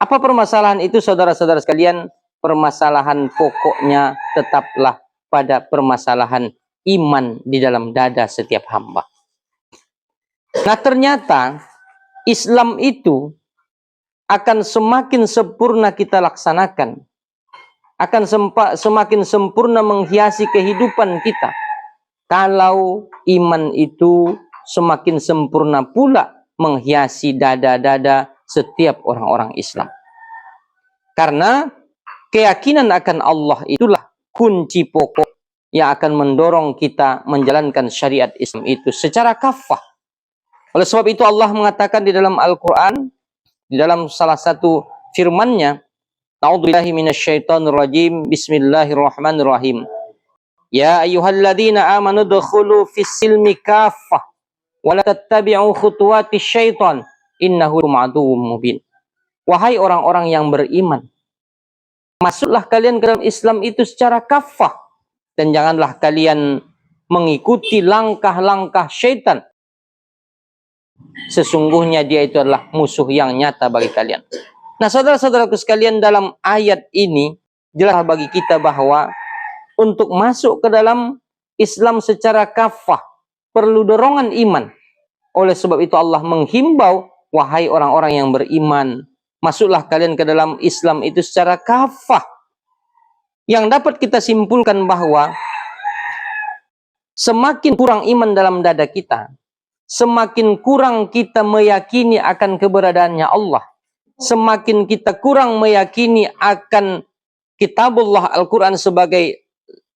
Apa permasalahan itu, saudara-saudara sekalian? Permasalahan pokoknya tetaplah pada permasalahan iman di dalam dada setiap hamba. Nah, ternyata Islam itu akan semakin sempurna kita laksanakan, akan semakin sempurna menghiasi kehidupan kita kalau iman itu semakin sempurna pula menghiasi dada-dada setiap orang-orang Islam. Karena keyakinan akan Allah itulah kunci pokok yang akan mendorong kita menjalankan syariat Islam itu secara kafah. Oleh sebab itu Allah mengatakan di dalam Al-Quran, di dalam salah satu firman-Nya, A'udzubillahi minasyaitonir rajim, bismillahirrahmanirrahim. Ya ayyuhalladzina amanu dkhulu fis-silmi kaffah wa la tattabi'u khutuwatis syaitan innahu ma'duwwum mubin. Wahai orang-orang yang beriman, masuklah kalian ke dalam Islam itu secara kafah dan janganlah kalian mengikuti langkah-langkah syaitan. Sesungguhnya dia itu adalah musuh yang nyata bagi kalian. Nah, saudara-saudaraku sekalian, dalam ayat ini jelas bagi kita bahwa untuk masuk ke dalam Islam secara kafah perlu dorongan iman. Oleh sebab itu Allah menghimbau, wahai orang-orang yang beriman, masuklah kalian ke dalam Islam itu secara kafah. Yang dapat kita simpulkan bahwa semakin kurang iman dalam dada kita, semakin kurang kita meyakini akan keberadaannya Allah, semakin kita kurang meyakini akan kitabullah Al-Quran sebagai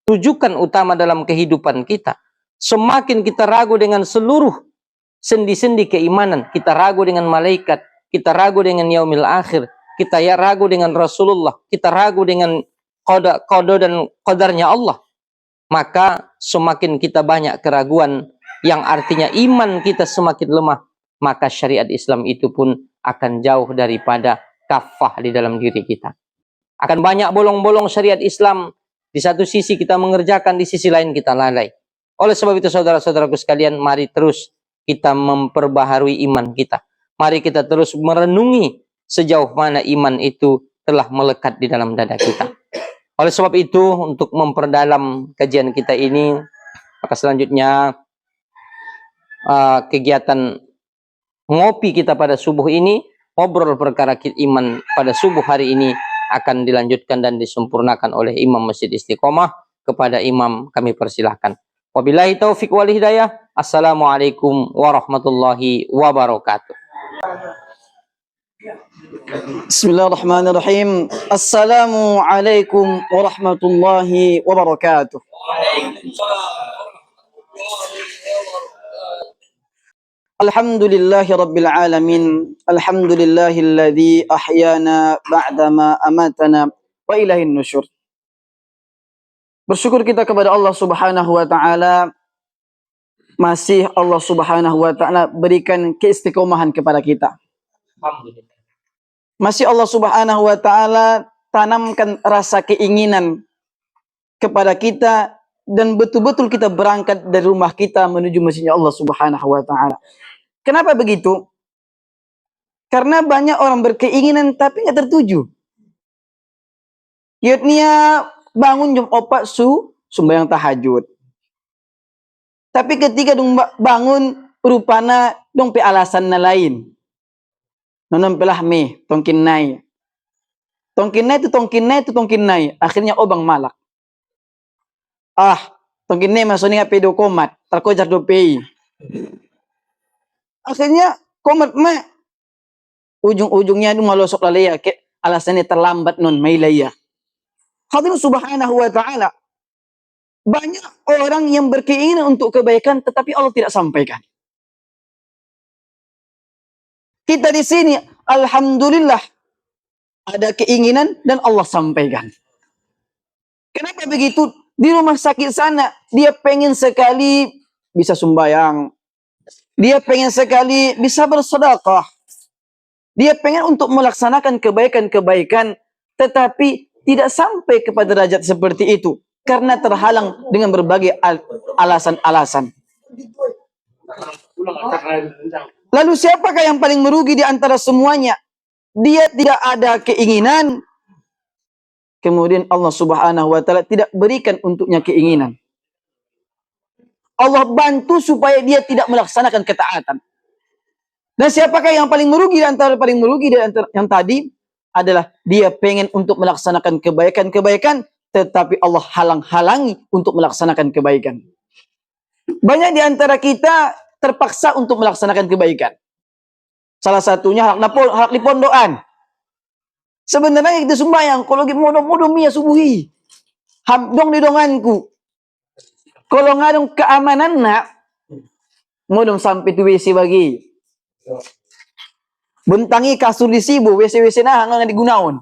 rujukan utama dalam kehidupan kita, semakin kita ragu dengan seluruh sendi-sendi keimanan. Kita ragu dengan malaikat, kita ragu dengan yaumil akhir, kita ragu dengan Rasulullah, kita ragu dengan qada dan qadarnya Allah. Maka semakin kita banyak keraguan, yang artinya iman kita semakin lemah, maka syariat Islam itu pun akan jauh daripada kafah di dalam diri kita. Akan banyak bolong-bolong syariat Islam. Di satu sisi kita mengerjakan, di sisi lain kita lalai. Oleh sebab itu saudara-saudaraku sekalian, mari terus kita memperbaharui iman kita. Mari kita terus merenungi sejauh mana iman itu telah melekat di dalam dada kita. Oleh sebab itu, untuk memperdalam kajian kita ini, maka selanjutnya kegiatan ngopi kita pada subuh ini, ngobrol perkara iman pada subuh hari ini akan dilanjutkan dan disempurnakan oleh Imam Masjid Istiqomah. Kepada Imam kami persilahkan. Wabillahi taufiq wal hidayah. Assalamualaikum warahmatullahi wabarakatuh. Bismillahirrahmanirrahim. Assalamualaikum warahmatullahi wabarakatuh. Alhamdulillahi rabbil alamin. Alhamdulillahilladzi ahyana ba'dama amatana wa ilaihin nusyur. Bersyukur kita kepada Allah Subhanahu wa taala, masih Allah Subhanahu wa taala berikan keistiqomahan kepada kita. Alhamdulillah. Masih Allah Subhanahu wa taala tanamkan rasa keinginan kepada kita dan betul-betul kita berangkat dari rumah kita menuju masjidnya Allah Subhanahu wa taala. Kenapa begitu? Karena banyak orang berkeinginan tapi nggak tertuju. Yaitu bangun jam 4 sembahyang tahajud. Tapi ketika dong bangun rupana dong pe alasan na lain. Nonon pelah me tongkin nai. Tongkin nai. Akhirnya obang malak. Tongkin nai masoni nga pedo komat. Terkojar do pei. Akhirnya komat me. Ujung-ujungnya dong malosok lalaya. Alasannya terlambat non mailaya. Hadirin subhanahu wa ta'ala. Banyak orang yang berkeinginan untuk kebaikan tetapi Allah tidak sampaikan. Kita di sini alhamdulillah ada keinginan dan Allah sampaikan. Kenapa begitu? Di rumah sakit sana dia pengen sekali bisa sembahyang. Dia pengen sekali bisa bersedekah. Dia pengen untuk melaksanakan kebaikan-kebaikan tetapi tidak sampai kepada derajat seperti itu karena terhalang dengan berbagai alasan-alasan. Lalu siapakah yang paling merugi di antara semuanya? dia tidak ada keinginan, kemudian Allah Subhanahu wa taala tidak berikan untuknya keinginan. Allah bantu supaya dia tidak melaksanakan ketaatan. Dan siapakah yang paling merugi di antara paling merugi di antara yang tadi adalah dia pengen untuk melaksanakan kebaikan-kebaikan, tetapi Allah halang-halangi untuk melaksanakan kebaikan. Banyak di antara kita terpaksa untuk melaksanakan kebaikan. Salah satunya hak di pondokan. Sebenarnya kita sembahyang, kalau gitu modom-modom ya subuhi. Dong di donganku. Kalau ngadong keamanan nak, modom sampai tu WC bagi. Bentangi kasur di sibu, WC-WC nah nggak digunaon.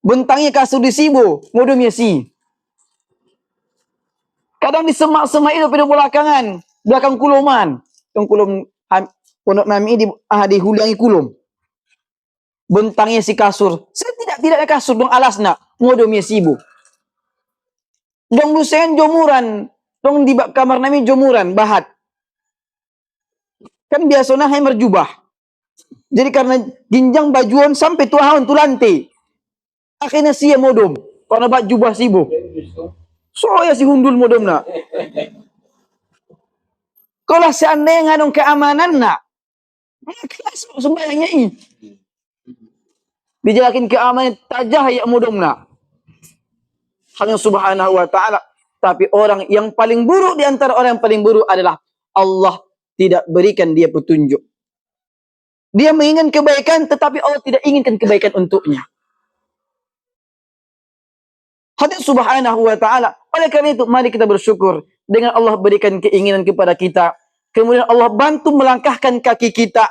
Bentangi kasur di sibu, modom ya si. Kadang di semak-semak itu pada belakang kuluman. Yang kulum pondok nami di hulangi kulum. Bentangnya si kasur. Saya tidak ada kasur dong alasna, modom ya sibu. Dong lusen jomuran, dong di kamar nami jomuran bahat. Kan biasanya hai merjubah. Jadi karena ginjang bajuan sampai tuahan tu lantai. Akhirnya sia modom. Karena bak jubah sibu. So ya si hundul modom nak. Kalau seandainya ngadong keamanan nak. Kelas sembayangnya ini. Dijelakin keamanan tajah ya modom nak. Hanya Subhanahu wa ta'ala. Tapi orang yang paling buruk di antara orang yang paling buruk adalah Allah tidak berikan dia petunjuk. Dia menginginkan kebaikan tetapi Allah tidak inginkan kebaikan untuknya. Hanya Subhanahu wa ta'ala. Oleh karena itu mari kita bersyukur dengan Allah berikan keinginan kepada kita. Kemudian Allah bantu melangkahkan kaki kita.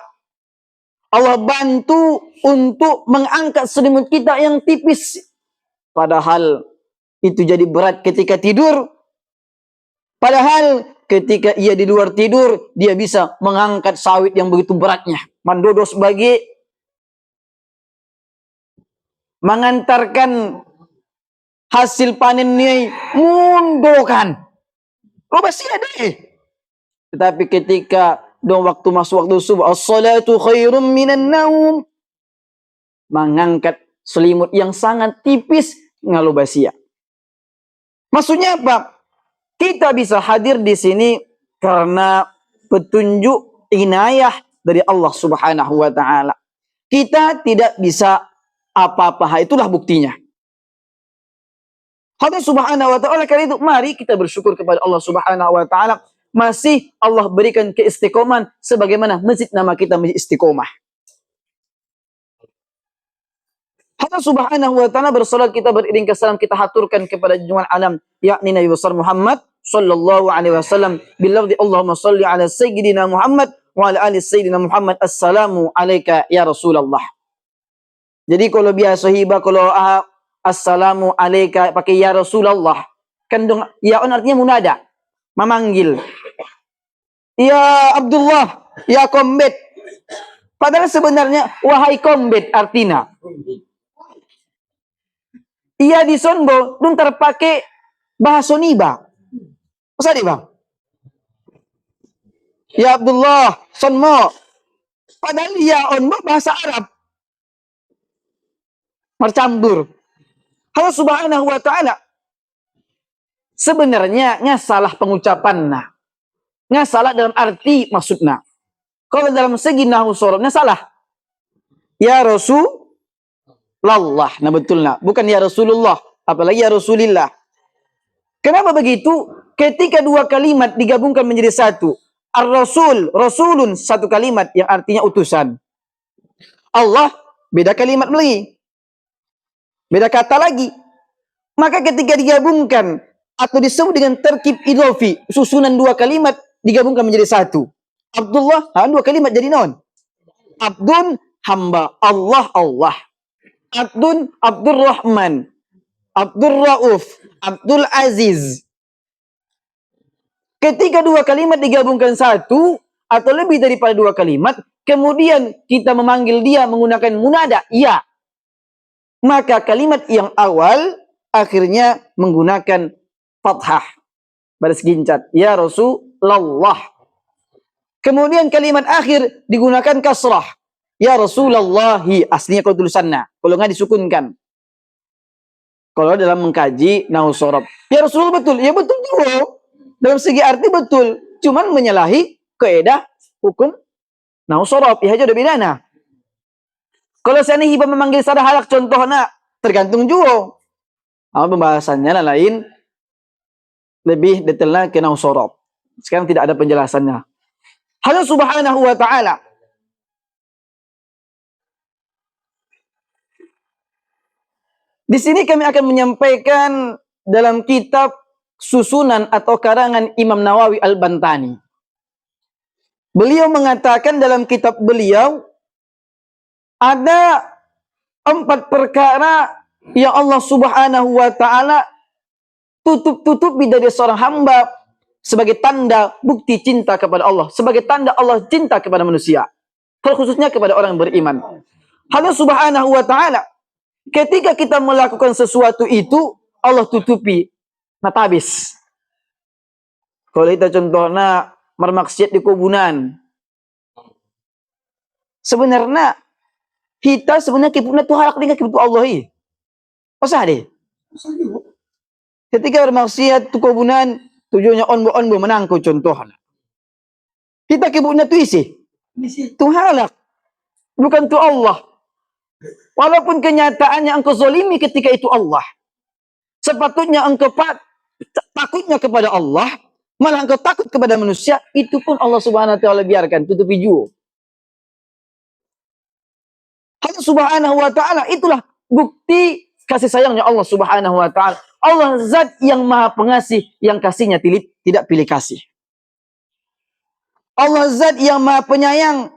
Allah bantu untuk mengangkat selimut kita yang tipis. Padahal itu jadi berat ketika tidur. Padahal ketika ia di luar tidur, dia bisa mengangkat sawit yang begitu beratnya. Mandodo sebagai mengantarkan hasil panennya mundokan. Oh pasti ada. Tetapi ketika dong masuk waktu subuh, as-salatu khairum minan naum. Mengangkat selimut yang sangat tipis ngalubasia. Maksudnya apa? Kita bisa hadir di sini karena petunjuk inayah dari Allah Subhanahu wa taala. Kita tidak bisa apa-apa, itulah buktinya. Allah Subhanahu wa taala, karena itu mari kita bersyukur kepada Allah Subhanahu wa taala masih Allah berikan keistiqomahan sebagaimana masjid nama kita Masjid Istiqomah. Allah Subhanahu wa taala bersalat kita beriring ke salam kita haturkan kepada junjungan alam yakni Nabi besar Muhammad sallallahu alaihi wasallam bilafzi Allahumma shalli ala sayyidina Muhammad wa ala ali sayyidina Muhammad assalamu alayka ya Rasulullah. Jadi kalau biasa hibah kalau assalamu alayka pakai ya Rasulullah kan dong ya on artinya munada memanggil. Ya Abdullah, ya Kombet. Padahal sebenarnya wahai Kombet artinya. Ia di sonbo dun terpakai bahasa niba. Masa di bang? Ya Abdullah, sonmo. Padahal ya onbo bahasa Arab. Bercampur. Allah Subhanahu wa taala sebenarnya nya salah pengucapan nah. Nya salah dalam arti maksudnya. Kalau dalam segi nahwu sorobnya salah. Ya Rasul Allah, nah betul nah. Bukan ya Rasulullah, apalagi ya Rasulillah. Kenapa begitu? Ketika dua kalimat digabungkan menjadi satu. Ar-Rasul, Rasulun, satu kalimat yang artinya utusan. Allah, beda kalimat lagi. Beda kata lagi. Maka ketika digabungkan atau disebut dengan terkib idhofi, susunan dua kalimat digabungkan menjadi satu. Abdullah, dua kalimat jadi non. Abdun, hamba. Allah, Allah. Abdun, Abdul Rahman, Abdul Rauf, Abdul Aziz. Ketika dua kalimat digabungkan satu atau lebih daripada dua kalimat, kemudian kita memanggil dia menggunakan munada, ya. Maka kalimat yang awal akhirnya menggunakan fathah, baris gincat, ya Rasulullah. Kemudian kalimat akhir digunakan kasrah. Ya Rasulullahi, aslinya kalau tulisannya, kalau nggak disukunkan. Kalau dalam mengkaji nahu sorob, ya Rasulullah betul, ya betul juga. Dalam segi arti betul, cuman menyalahi kaidah hukum nahu sorob, ya aja udah bedana. Kalau seandainya hibah memanggil secara halak contohnya, tergantung juga. Pembahasannya lain, lebih detailnya ke nahu sorob. Sekarang tidak ada penjelasannya. Allah Subhanahu wa taala di sini kami akan menyampaikan dalam kitab susunan atau karangan Imam Nawawi Al-Bantani. Beliau mengatakan dalam kitab beliau ada 4 perkara yang Allah Subhanahu wa taala tutup-tutupi dari seorang hamba sebagai tanda bukti cinta kepada Allah, sebagai tanda Allah cinta kepada manusia, terkhususnya kepada orang yang beriman. Allah Subhanahu wa taala ketika kita melakukan sesuatu itu Allah tutupi natabis. Kalau kita contohnya bermaksiat di kubunan, sebenarnya kita sebenarnya kibutna tuh halak dengan kibut Allah ini. Masa deh? Ketika bermaksiat di kubunan, tujuannya onbo menangku contohnya. Kita kibutna tuh isi. Tuh halak. Bukan tuh Allah. Walaupun kenyataannya engkau zalimi ketika itu Allah. Sepatutnya engkau takutnya kepada Allah, malah engkau takut kepada manusia, itu pun Allah Subhanahu wa taala biarkan, tutupi juga. Allah Subhanahu wa taala itulah bukti kasih sayangnya Allah Subhanahu wa taala. Allah zat yang maha pengasih, yang kasihnya tidak pilih kasih. Allah zat yang maha penyayang,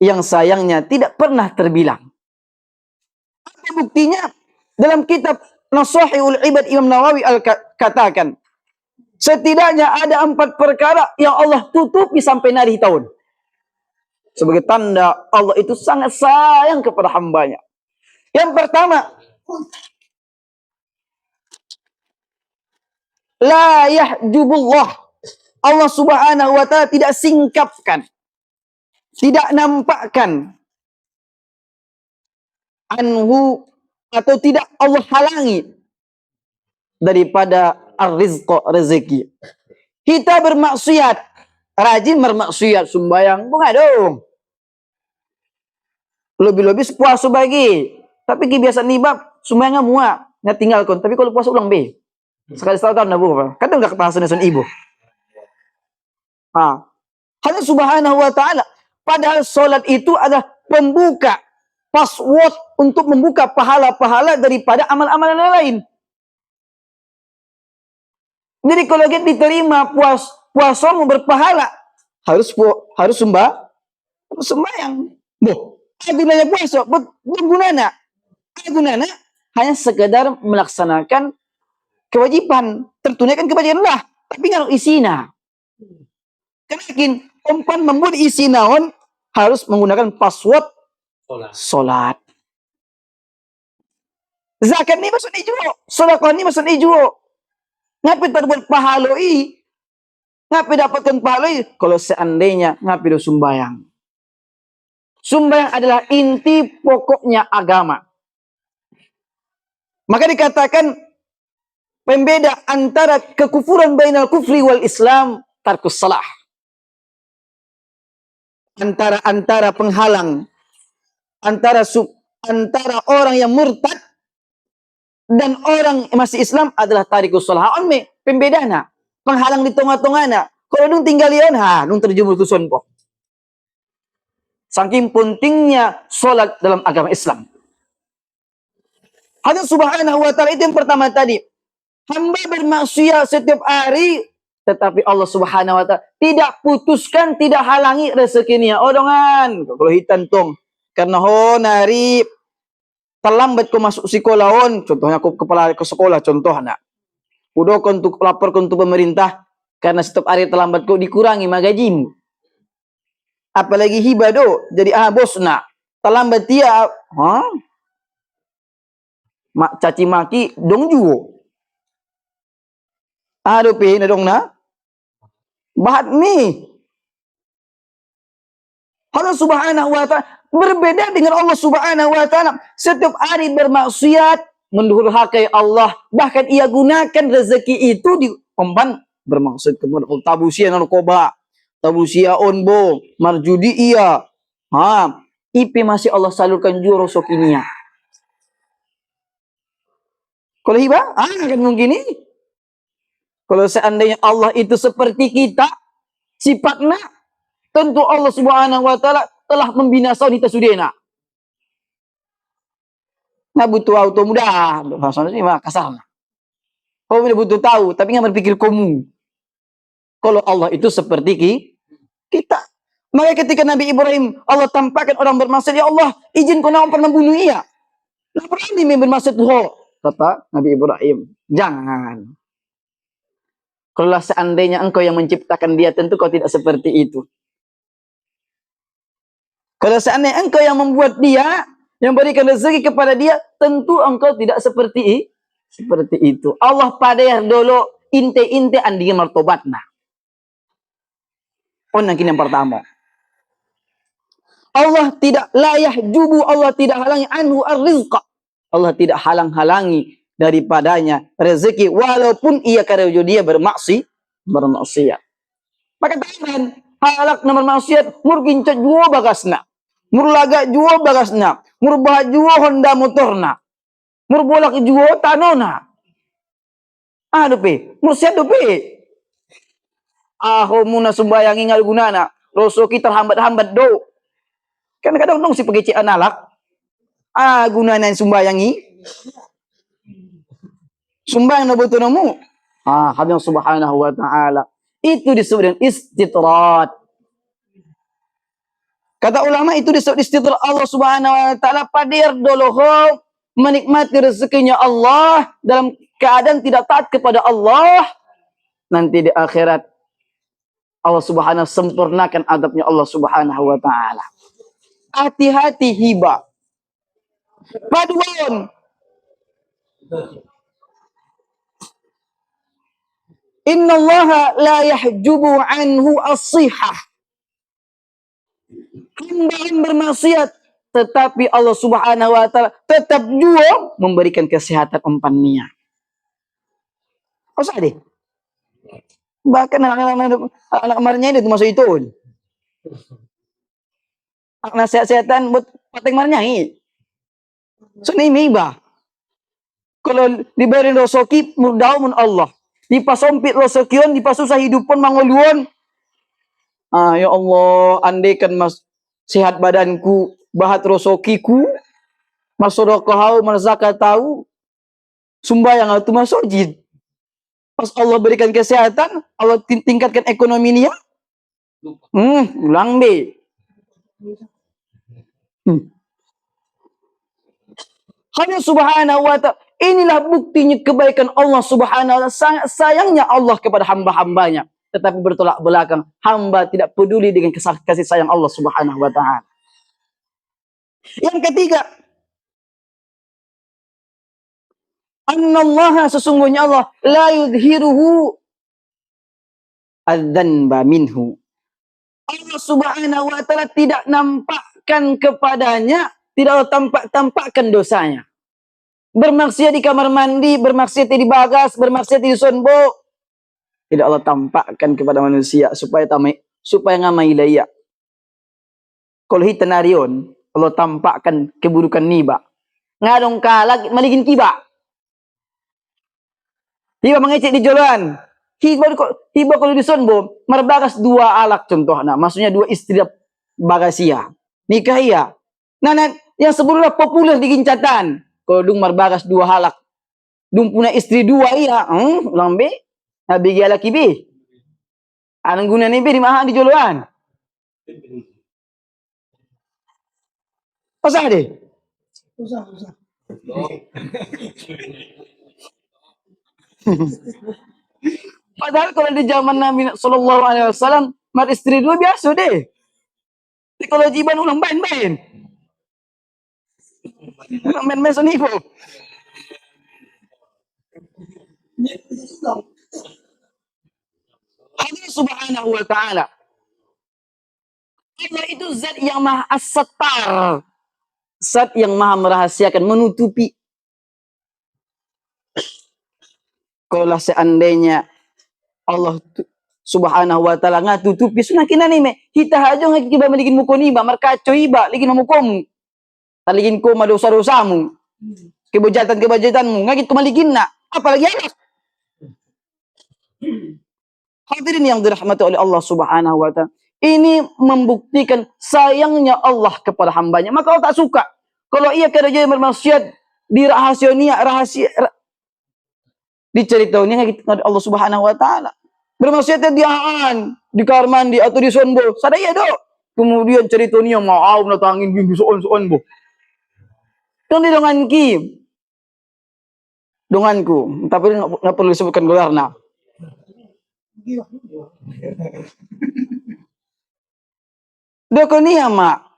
yang sayangnya tidak pernah terbilang. Apa buktinya? Dalam kitab Nasahihul Ibad Imam Nawawi katakan, setidaknya ada 4 perkara yang Allah tutupi sampai nari tahun. Sebagai tanda Allah itu sangat sayang kepada hambanya. Yang pertama, la yahjubullah. Allah Subhanahu wa taala tidak singkapkan, tidak nampakkan anhu, atau tidak Allah halangi daripada ar-rizqa, rezeki. Kita bermaksiat, rajin bermaksiat, sembahyang, bunga dong. Lebih-lebih puasa bagi. Tapi kebiasaan nibab, sembahyang muak, nggak tinggalkan. Tapi kalau puasa ulang be. Sekali setahun tahun nabu apa? Kadang nggak ketahasan ibu. Hanya Subhanahu wa taala. Padahal solat itu adalah pembuka, password untuk membuka pahala-pahala daripada amal-amalan yang lain. Jadi kalau kita diterima puasamu berpahala, harus sembahyang. Boh, gunanya puasa, gunanya hanya sekedar melaksanakan kewajiban, tertunaikan kewajiban lah, tapi kalau isina. Kenapa umpan membuat isi naon harus menggunakan password solat. Zakat ni masuk ijo, sedekah ni masuk ijo. Ngapain terbuat pahaloi? Ngapain dapatkan pahaloi? Kalau seandainya ngapain do sumbayang. Sumbayang adalah inti pokoknya agama. Maka dikatakan pembeda antara kekufuran bainal kufri wal Islam tarkus salah. Antara penghalang antara orang yang murtad dan orang yang masih Islam adalah tarikus salah. Onme pembedana, penghalang di tengah-tengahna. Kalau dong tinggal lian dong terjumur tuson po. Saking pentingnya solat dalam agama Islam. Allah Subhanahu wa taala itu yang pertama tadi. Hamba bermaksiat setiap hari, tetapi Allah Subhanahu wa taala tidak putuskan, tidak halangi rezekinya. Odongan, kalau hitan tong. Karena nari terlambat kau masuk sekolah, contohnya kau kepala ke sekolah, contohnya. Udah kau untuk lapor untuk pemerintah, karena setiap hari terlambat kau dikurangi magajimu. Apalagi hibah do, jadi bos nak. Terlambat dia, mak caci maki dong juga. Aduh pe na dong na. Bahat ni. Allah Subhanahu wa taala berbeda dengan Allah Subhanahu wa taala. Setiap hari bermaksiat, mendurhakai Allah, bahkan ia gunakan rezeki itu di umpan bermaksud kepada Allah. Tabusia narkoba, tabusia onbo, marjudi ia. IP masih Allah salurkan juru sokinia. Kalau hibah, kan mungkin ini. Kalau seandainya Allah itu seperti kita, sifatnya, tentu Allah Subhanahu wa taala telah membinasakan kita sudena. Nah butuh auto mudah, bahasa ini mah kasar. Kau tidak butuh tahu, tapi nggak berpikir kamu. Kalau Allah itu seperti kita. Maka ketika Nabi Ibrahim, Allah tampakkan orang bermaksud, ya Allah, izin kau nak pernah bunuh ia. Nah berani bermaksud kata Nabi Ibrahim, jangan. Kalau seandainya engkau yang menciptakan dia, tentu kau tidak seperti itu. Kalau seandainya engkau yang membuat dia, yang berikan rezeki kepada dia, tentu engkau tidak seperti itu. Allah pada dulu inte-inte andingan martobatna. Kini yang pertama. Allah tidak layah jubu, Allah tidak halangi anhu ar-rizqa. Allah tidak halang-halangi daripadanya rezeki walaupun ia karena dia bermaksiat. Maka tangan halak na bermaksiat murgincat juo bagasna. Murlaga juo bagasna. Murbah juo Honda motorna. Murbolak juo tanona. Dope, mursiat dope. Muna sumbayang ingal gunana. Rosoki terhambat-hambat do. Kan kadang dong si pegecian alak. Gunana yang sumbayangi. Sumbayang na buto na mo. Kami Subhanahu wa ta'ala. Itu disebut dengan istitrat. Kata ulama itu disebut istitrat Allah Subhanahu wa ta'ala. Padir doloho menikmati rezekinya Allah dalam keadaan tidak taat kepada Allah. Nanti di akhirat Allah Subhanahu sempurnakan adabnya Allah Subhanahu wa ta'ala. Hati-hati hibah. Paduan. Inna Allah la yahjubu anhu as-sihah. Hamba yang bermaksiat, tetapi Allah Subhanahu wa ta'ala tetap juga memberikan kesehatan umpannya. Usah deh. Bahkan anak marnya itu masuk itu. Nasihat-sihatan buat pateng marnya ini. So ini mibah. Kalau diberi rosoki murdaumun Allah. Dipasompit rosokion, dipasusah hidupun mangoluan. Ya Allah, andaikan mas sehat badanku, bahat rosokiku, masodokahau, mazakat tahu, sumbayang itu masojid. Pas Allah berikan kesehatan, Allah tingkatkan ekonominya. Ulang be. Hanya Subhanahu wa ta'ala. Inilah buktinya kebaikan Allah Subhanahu wa ta'ala. Sangat sayangnya Allah kepada hamba-hambanya. Tetapi bertolak belakang. Hamba tidak peduli dengan kasih sayang Allah Subhanahu wa ta'ala. Yang ketiga. Annallaha sesungguhnya Allah. La yudhiruhu adzanba minhu. Allah Subhanahu wa ta'ala tidak nampakkan kepadanya. Tidak tampakkan dosanya. Bermaksiat di kamar mandi, bermaksiat di bagas, bermaksiat di sonbo. Tidak Allah tampakkan kepada manusia supaya ngamai daya. Kalau hitanarion, Allah tampakkan keburukan niba. Ngadong kalag maligin kiba. Hiba mengecek di jalan. Hiba kalau di sonbo, marbagas dua alak contohnya. Maksudnya dua istri bagasia. Nikah iya. Nah, yang sebelumnya populer di Gincatan. Kalau dung marbagas dua halak. Dung punya istri dua iya. Lambe. Nabi gala kibi. Anong guna ni be di maha di joluan. Usah deh. Usah. Padahal kalau di zaman Nabi sallallahu alaihi wasallam mar istri dua biasa deh. Tapi kalau jiban ulang main-main. Main-main sonipo. Allah Subhanahu wa ta'ala. Allah itu zat yang maha as-sattar. Zat yang maha merahasiakan, menutupi. Kalau seandainya Allah subhanahu wa ta'ala ngatutupi, sunah kina ni me. Kita hajo nga kikiba maligin mo ko ni ba, markacho iba, ligin mo ko mo. Taligin ko madosa-dosa mo. Kebajatan mo, ngagit ko maligin na. Apalagi anak. Hadirin yang dirahmati oleh Allah subhanahu wa ta'ala. Ini membuktikan sayangnya Allah kepada hambanya. Maka Allah tak suka. Kalau ia kerja bermaksiat, rahasia, diceritakan Allah subhanahu wa ta'ala. Bermaksiatnya diaan, di kamar mandi atau di sonbo. Sadaya do. Kemudian ceritanya maaf natangin gini soon bo. Kan di donganku. Tapi nggak perlu disebutkan gelarna. Doko niya mak.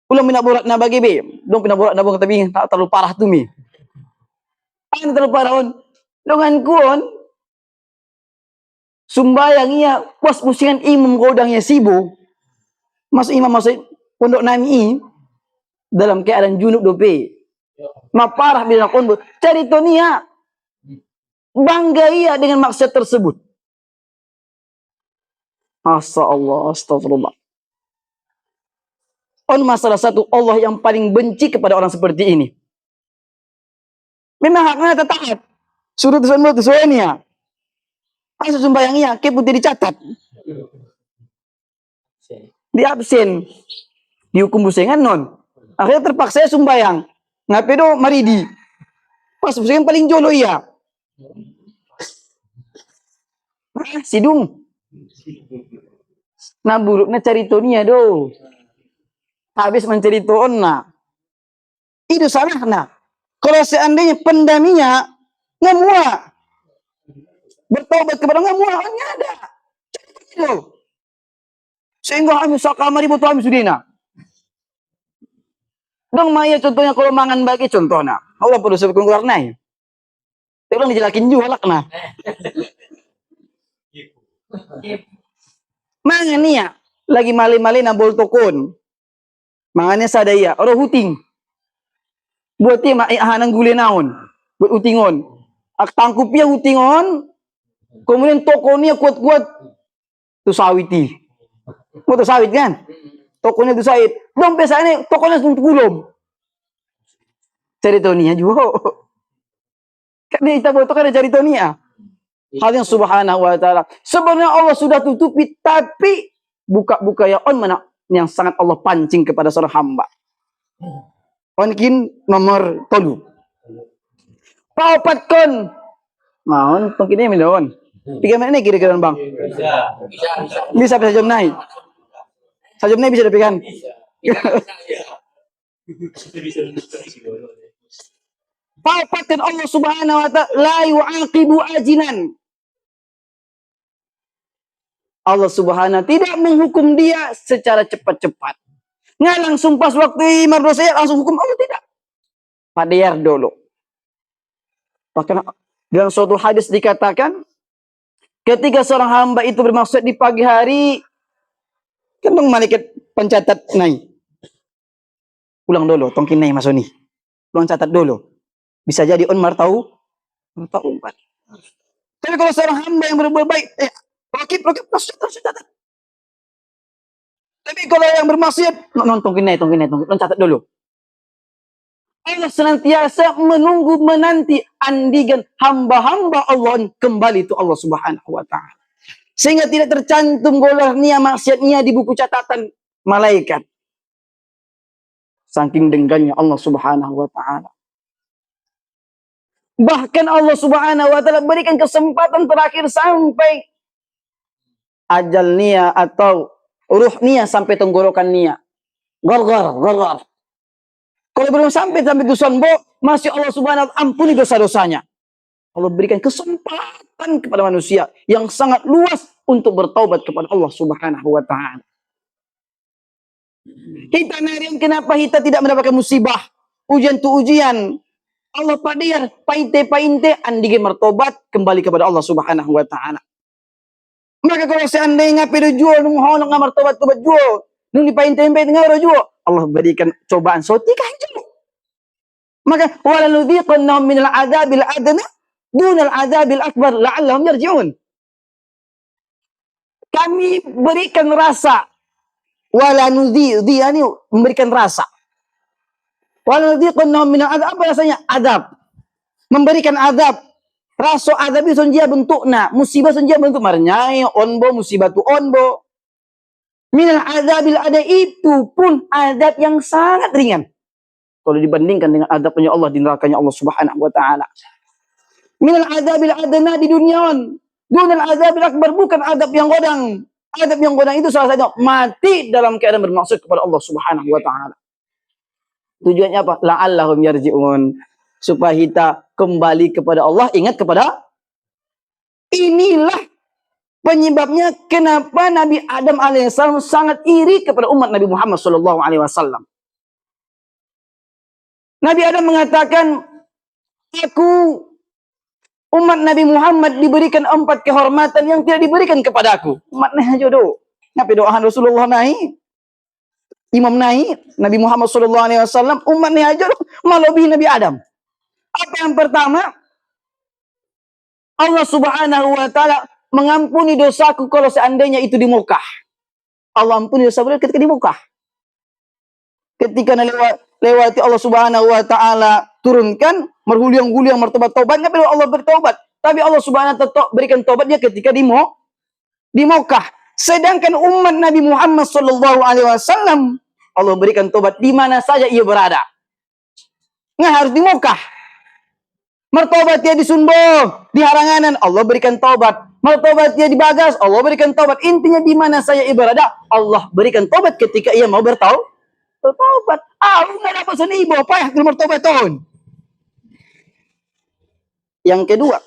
Ulang pinaburat na bagi be. Dong pinaburat na bang tabi tak terlalu parah tu mi. Ano terlalu parah on? Donganku on. Sumbayang iya pas musingan imam godangnya sibo. Masuk imam masuk pondok nami dalam keadaan junub dope. Maparah bila konbo. Cerita niya bangga ia dengan maksiat tersebut. Masa Allah, astagfirullah. On masalah satu, Allah yang paling benci kepada orang seperti ini. Memang haknya taat. Suruh tuan ya. Asal sembayangnya, ke putih dicatat. Di absen. Dihukum busengan non. Akhirnya terpaksa sembayang. Ngapedo maridi. Pas busengan paling jolo iya. Sidung. Nah buruknya ceritonya do. Habis menceritakan na. Itu salah na. Kalau seandainya pendaminya ngamua. Bertobat kepada ngamua hanya ada. Itu. Sehingga kami sakamari butuh kami sudina. Dong maya contohnya kalau mangan bagi contohnya. Allah perlu sebut keluar naik. Tapi orang dijelakin juga lah kena. Mangan niya. Lagi mali-mali na bol tokon. Mangannya sadaya. Orang huting. Buat dia hanang guli naon. Buat utingon. Ak tangkup dia utingon. Kemudian tokonya kuat-kuat. Tu sawiti. Mau tu sawit kan? Tokonya tu sawit. Dong pesanya tokonya untuk gulom. Cerita niya juga. Kan dia tahu kan cerita niya. Hal yang subhanahu wa ta'ala. Sebenarnya Allah sudah tutupi. Tapi buka-buka ya on mana yang sangat Allah pancing kepada seorang hamba. Onkin nomor 3. Paupat kon. Mahon, tungkin ini milon. 3 menit ini kira-kira bang. Bisa jam naik. Sajam naik bisa dapikan. Paupat kan Allah subhanahu wa ta'ala la yu'aqibu ajilan. Allah subhanahu tidak menghukum dia secara cepat-cepat. Nggak langsung pas waktu mardosa langsung hukum Allah tidak. Padayar dulu. Bahkan dalam suatu hadis dikatakan ketika seorang hamba itu bermaksud di pagi hari kan malaikat pencatat naik. Ulang dulu, tongkin naik masuk nih. Ulang catat dulu. Bisa jadi on martau 4. Tapi kalau seorang hamba yang berbuat baik, rokib, terus catat. Tapi kalau yang bermaksiat, tongkin naik, catat dulu. Allah senantiasa menunggu menanti andigan hamba-hamba Allah kembali itu Allah subhanahu wa ta'ala. Sehingga tidak tercantum golarnya maksiatnya di buku catatan malaikat. Saking denggannya Allah subhanahu wa ta'ala. Bahkan Allah subhanahu wa ta'ala berikan kesempatan terakhir sampai ajal nia atau ruh nia sampai tenggorokan nia. Gar. Kalau belum sampai dusun bo, masih Allah subhanahu wa ta'ala ampuni dosa-dosanya. Allah berikan kesempatan kepada manusia yang sangat luas untuk bertaubat kepada Allah subhanahu wa ta'ala. Kita narian kenapa kita tidak mendapatkan musibah, ujian tu ujian. Allah padir, painte, andige mertobat kembali kepada Allah subhanahu wa ta'ala. Maka kalau seandainya pada jual nung honong ngamar tobat jual, nung dipain-pain ngaro jual, Allah berikan cobaan sotikah jual. Maka wala nudhiqannahum minal adzabil adna dunal adzabil akbar la'allahum yarji'un. Kami berikan rasa, wala nudhi, ini memberikan rasa. Wala nudhiqannahum minal adzab, apa rasanya? Adab. Memberikan adab. Raso adab itu sonjia bentukna, musibah sonjia bentuk marnyai, onbo, musibah tu onbo. Minal adzabil ada itu pun adab yang sangat ringan. Kalau dibandingkan dengan adabnya Allah di nerakanya Allah Subhanahu wa taala. Minal adzabil adna di duniawan. Dunal adzabil akbar, bukan adab yang godang. Adab yang godang itu salah satu mati dalam keadaan bermaksud kepada Allah Subhanahu wa taala. Tujuannya apa? La'allahum yarji'un. Supaya kita kembali kepada Allah, ingat kepada inilah penyebabnya kenapa Nabi Adam alaihissalam sangat iri kepada umat Nabi Muhammad sallallahu alaihi wasallam. Nabi Adam mengatakan, aku umat Nabi Muhammad diberikan 4 kehormatan yang tidak diberikan kepadaku. Umat nah jodoh. Ngapain doahan Rasulullah naik? Imam naik, Nabi Muhammad sallallahu alaihi wasallam, umat nah jodoh melebihi Nabi Adam. Apa yang pertama? Allah Subhanahu wa taala mengampuni dosaku kalau seandainya itu di Mekah. Allah ampuni dosa beliau ketika di Mekah. Ketika lewati Allah Subhanahu wa taala turunkan merhuliang-huliang martabat taubat, enggak perlu Allah bertobat, tapi Allah Subhanahu wa taala berikan taubat dia ketika di Mekah. Sedangkan umat Nabi Muhammad sallallahu alaihi wasallam Allah berikan taubat di mana saja ia berada. Nggak harus di Mekah. Mertobat dia di Sumbo, di Haranganan, Allah berikan taubat. Mertobat dia di Bagas, Allah berikan taubat. Intinya di mana saya ibadah, Allah berikan taubat ketika ia mau bertaubat. Nggak dapat senibo, payah kalau mertobat tahun. Yang kedua,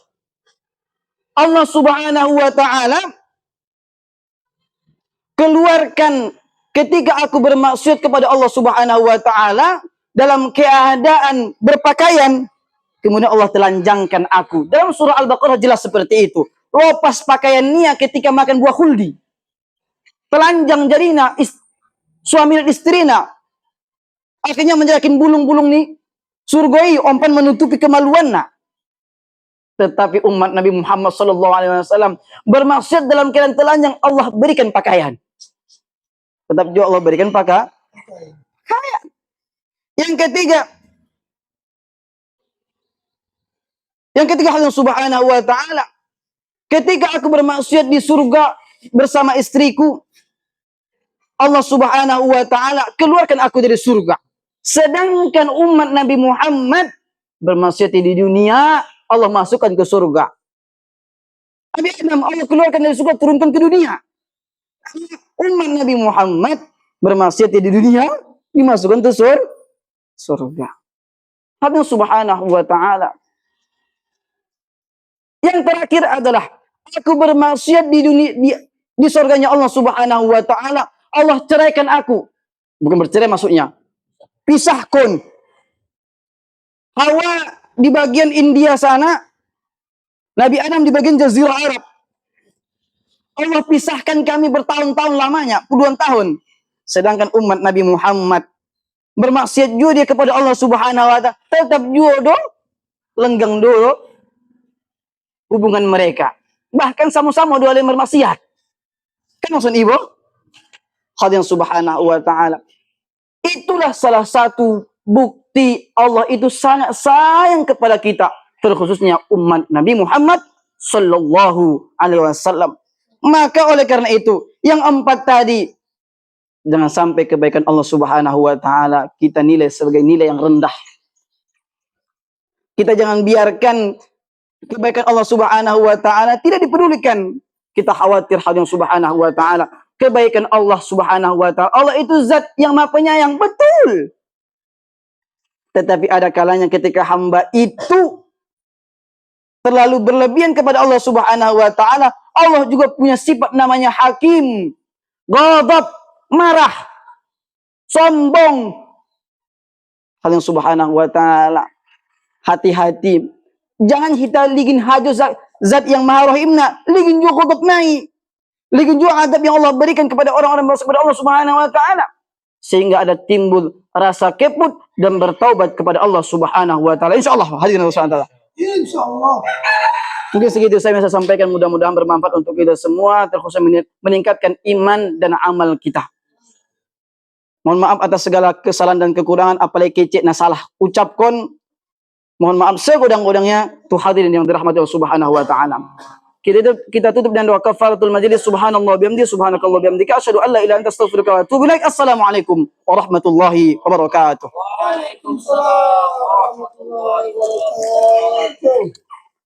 Allah Subhanahu wa taala keluarkan ketika aku bermaksud kepada Allah Subhanahu wa taala dalam keadaan berpakaian, kemudian Allah telanjangkan aku. Dalam surah Al-Baqarah jelas seperti itu. Lepas pakaiannya ketika makan buah khuldi. Telanjang jarina, suami dan istrina. Akhirnya menjadikan bulung-bulung nih surgoi, ompan menutupi kemaluan nak. Tetapi umat Nabi Muhammad SAW bermaksud dalam keadaan telanjang, Allah berikan pakaian. Tetap juga Allah berikan pakaian. Yang ketiga Allah Subhanahu wa taala, ketika aku bermaksiat di surga bersama istriku, Allah Subhanahu wa taala keluarkan aku dari surga. Sedangkan umat Nabi Muhammad bermaksiat di dunia, Allah masukkan ke surga. Nabi Adam Allah keluarkan dari surga, turunkan ke dunia. Umat Nabi Muhammad bermaksiat di dunia, dimasukkan ke surga. Allah Subhanahu wa taala. Yang terakhir adalah aku bermaksiat di dunia, di surganya Allah Subhanahu wa taala, Allah ceraikan aku. Bukan bercerai maksudnya. Pisahkan. Hawa di bagian India sana, Nabi Adam di bagian Jazirah Arab. Allah pisahkan kami bertahun-tahun lamanya, puluhan tahun. Sedangkan umat Nabi Muhammad bermaksiat juga dia kepada Allah Subhanahu wa taala, tetap jodoh, lenggang dulu hubungan mereka. Bahkan sama-sama dua yang bermaksiat. Kan maksud ibu? Hadirin Subhanahu wa taala. Itulah salah satu bukti Allah itu sangat sayang kepada kita, terkhususnya umat Nabi Muhammad sallallahu alaihi wasallam. Maka oleh karena itu, yang 4 tadi, jangan sampai kebaikan Allah Subhanahu wa taala kita nilai sebagai nilai yang rendah. Kita jangan biarkan kebaikan Allah Subhanahu wa taala tidak dipedulikan. Kita khawatir hal yang Subhanahu wa taala. Kebaikan Allah Subhanahu wa taala, Allah itu zat yang Maha Penyayang, betul. Tetapi ada kalanya ketika hamba itu terlalu berlebihan kepada Allah Subhanahu wa taala, Allah juga punya sifat namanya Hakim. Ghadab, marah, sombong. Hal yang Subhanahu wa taala. Hati-hati. Jangan kita ligin hajo zat yang maha rahimna, ligin juga ghadab naik. Lagi juga adab yang Allah berikan kepada orang-orang yang kepada Allah Subhanahu wa taala. Sehingga ada timbul rasa keput dan bertaubat kepada Allah Subhanahu wa taala. Insyaallah hadirin Allah Subhanahu wa taala. Insyaallah. Mungkin segitu saya bisa sampaikan, mudah-mudahan bermanfaat untuk kita semua, terkhususnya meningkatkan iman dan amal kita. Mohon maaf atas segala kesalahan dan kekurangan, apalagi kecil nah salah ucapkan. Mohon maaf segodang-godangnya. Tuh hadirin yang dirahmati Allah Subhanahu wa taala. Kita tutup dengan doa kafaratul majlis. Subhanallah bihamdi, subhanakallah bihamdika, asyhadu an la ilaha illa anta astaghfiruka wa atubu ilaik. Assalamualaikum warahmatullahi wabarakatuh. Waalaikumsalam warahmatullahi wabarakatuh.